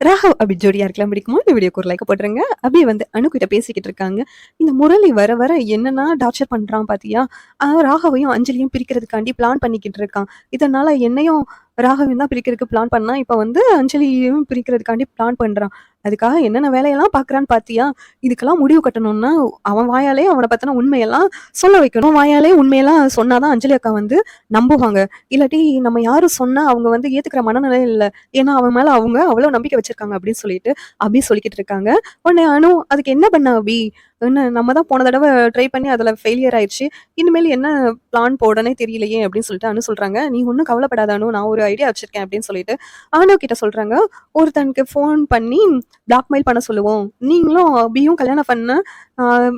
ராகவ் அபி ஜோடியா இருக்கலாம் பிடிக்குமோ இந்த வீடியோக்கு ஒரு லைக் போட்டுருங்க. அபி வந்து அனு கிட்ட பேசிக்கிட்டு இருக்காங்க. இந்த முரளி வர வர என்னன்னா டார்ச்சர் பண்றான் பாத்தியா? ராகவையும் அஞ்சலியும் பிரிக்கிறதுக்காண்டி பிளான் பண்ணிக்கிட்டு இருக்கான். இதனால என்னையும் ராகவையும் தான் பிரிக்கிறதுக்கு பிளான் பண்ணா, இப்ப வந்து அஞ்சலியையும் பிரிக்கிறதுக்காண்டி பிளான் பண்றான். அதுக்காக என்னென்ன வேலையெல்லாம் பாக்குறான்னு பாத்தியா? இதுக்கெல்லாம் முடிவு கட்டணும்னா அவன் வாயாலே அவனை பத்தின உண்மையெல்லாம் சொல்ல வைக்கணும். வாயாலே உண்மையெல்லாம் சொன்னாதான் அஞ்சலி அக்கா வந்து நம்புவாங்க. இல்லாட்டி நம்ம யாரும் சொன்னா அவங்க வந்து ஏத்துக்கிற மனநிலை இல்ல. ஏன்னா அவன் மேல அவங்க அவ்வளவு நம்பிக்கை வச்சிருக்காங்க அப்படின்னு சொல்லிட்டு அபி சொல்லிக்கிட்டு இருக்காங்க. உடனே அனு அதுக்கு என்ன பண்ண அபி? என்ன நம்ம தான் போன தடவை ட்ரை பண்ணி அதுல ஃபெயிலியர் ஆயிடுச்சு. இனிமேல் என்ன பிளான் போடனே தெரியலையே அப்படின்னு சொல்லிட்டு அனு சொல்றாங்க. நீ ஒன்றும் கவலைப்படாத அனு, நான் ஒரு ஐடியா வச்சிருக்கேன் அப்படின்னு சொல்லிட்டு அனு கிட்ட சொல்றாங்க. ஒருத்தனுக்கு ஃபோன் பண்ணி பிளாக்மெயில் பண்ண சொல்லுவோம். நீங்களும் அபியும் கல்யாணம் பண்ண ஆஹ்,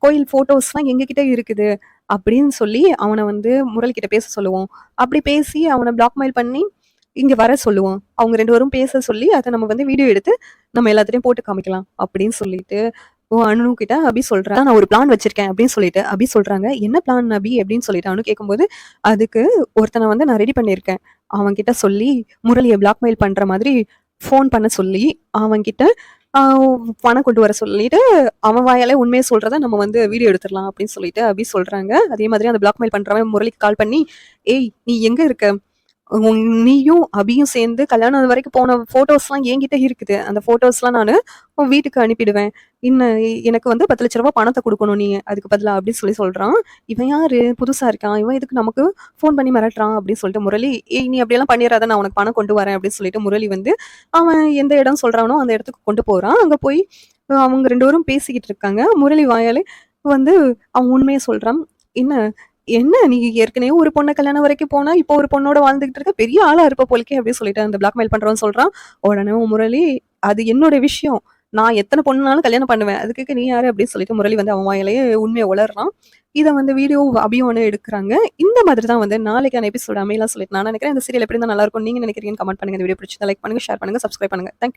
கோயில் போட்டோஸ்லாம் எங்ககிட்ட இருக்குது அப்படின்னு சொல்லி அவனை வந்து முரளி கிட்ட பேச சொல்லுவோம். அப்படி பேசி அவனை பிளாக்மெயில் பண்ணி இங்க வர சொல்லுவோம். அவங்க 2 பேரும் பேச சொல்லி, அத நம்ம வந்து வீடியோ எடுத்து நம்ம எல்லாத்துட்டயும் போட்டு காமிக்கலாம். அப்படின்னு சொல்லிட்டு, அனு கிட்ட அபி சொல்றா. நான் ஒரு பிளான் வச்சிருக்கேன் அப்படின்னு சொல்லிட்டு அபி சொல்றாங்க. என்ன பிளான் அபி? அப்படின்னு சொல்லிட்டு அனு கேட்கும்போது, அதுக்கு ஒருத்தன வந்து நான் ரெடி பண்ணியிருக்கேன். அவன்கிட்ட சொல்லி முரளிய பிளாக்மெயில் பண்ற மாதிரி ஃபோன் பண்ண சொல்லி, அவன்கிட்ட ஆ பணம் கொண்டு வர சொல்லிட்டு, அவன் வாயாலே உண்மைய சொல்றத நம்ம வந்து வீடியோ எடுத்துறலாம் அப்படின்னு சொல்லிட்டு அபி சொல்றாங்க. அதே மாதிரி அந்த பிளாக்மெயில் பண்றவன் முரளிக்கு கால் பண்ணி, "ஏய் நீ எங்க இருக்க? நீயும் அபியும் சேர்ந்து கல்யாணம் அது வரைக்கும் போன ஃபோட்டோஸ்லாம் என்கிட்ட இருக்குது. அந்த ஃபோட்டோஸ்லாம் நானு உன் வீட்டுக்கு அனுப்பிடுவேன். எனக்கு வந்து ரூ. 10,00,000 பணத்த குடுக்கணும் நீ அதுக்கு பதிலா" அப்படின்னு சொல்லி சொல்றான். இவன் யாரு? புதுசா இருக்கான். இவன் எதுக்கு நமக்கு ஃபோன் பண்ணி மிரட்டுறான் அப்படின்னு சொல்லிட்டு முரளி, "ஏய் நீ அப்படியெல்லாம் பண்ணிறாத, நான் உனக்கு பணம் கொண்டு வரேன்" அப்படின்னு சொல்லிட்டு முரளி வந்து அவன் எந்த இடம் சொல்றானோ அந்த இடத்துக்கு கொண்டு போறான். அங்க போய் அவங்க 2 பேரும் பேசிக்கிட்டு இருக்காங்க. முரளி வாயாலே வந்து அவன் உண்மைய சொல்றான். "என்ன என்ன நீ ஏற்கனவே ஒரு பொண்ண கல்யாணம் வரைக்கும் போனா, இப்போ ஒரு பொண்ணோட வாழ்ந்துகிட்டு இருக்க. பெரிய ஆளா இருப்ப போலக்கே" அப்படின்னு சொல்லிட்டு அந்த பிளாக்மெயில் பண்றவன் சொல்றான். உடனே முரளி, "அது என்னோட விஷயம். நான் எத்தன பொண்ணுனாலும் கல்யாணம் பண்ணுவேன். அதுக்கு நீ யாரு?" அப்படின்னு சொல்லிட்டு முரளி வந்து அவன் வாயிலேயே உண்மைய உளர்றான். இத வந்து வீடியோ அபியும் வந்து எடுக்குறாங்க. இந்த மாதிரி தான் வந்து நாளைக்கான எபிசோட் அமையலாம் சொல்லிட்டு நான் நினைக்கிறேன். இந்த சீரியல் எப்படி இருந்தா நல்லா இருக்கும்னு நீங்க நினைக்கிறீங்கன்னு கமெண்ட் பண்ணுங்க. இந்த வீடியோ பிடிச்சிருந்தா லைக் பண்ணுங்க, ஷேர் பண்ணுங்க, சப்ஸ்கிரைப் பண்ணுங்க. Thank you.